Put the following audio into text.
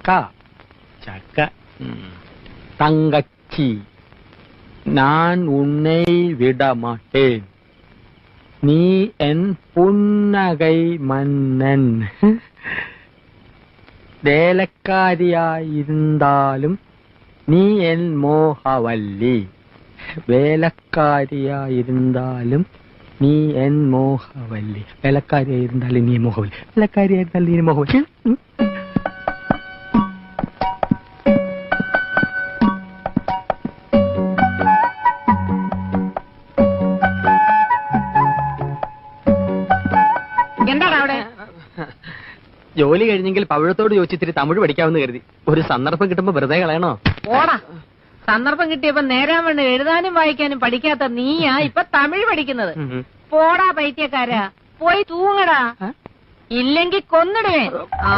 ചക്ക ചക്ക തങ്കച്ചി ഞാൻ ഉന്നെ വിടമാട്ടേൻ നീ എൻ പുന്നകൈ മന്നൻ വേലക്കാരിയായിരുന്നാലും നീ എൻ മോഹവല്ലി വേലക്കാരിയായിരുന്നാലും നീ എൻ മോഹവല്ലി വേലക്കാരിയായിരുന്നാലും നീ മോഹവല്ലി വേലക്കാരിയായിരുന്നാലും നീ മോഹവല്ലി എന്താണ് അവിടെ? ജോലി കഴിഞ്ഞെങ്കിൽ പവിഴത്തോട് ചോദിച്ചിത്തിരി തമിഴ് പഠിക്കാമെന്ന് കരുതി. ഒരു സന്ദർഭം കിട്ടുമ്പോ വെറുതെ കളയണോ? ഓടാ, സന്ദർഭം കിട്ടിയപ്പോ നേരാൻ വേണ്ട എഴുതാനും വായിക്കാനും പഠിക്കാത്ത നീയാ ഇപ്പൊ തമിഴ് പഠിക്കുന്നത്. പോടാ പൈത്യക്കാരാ, പോയി തൂങ്ങടാ, ഇല്ലെങ്കി കൊന്നിടുവേ. ആ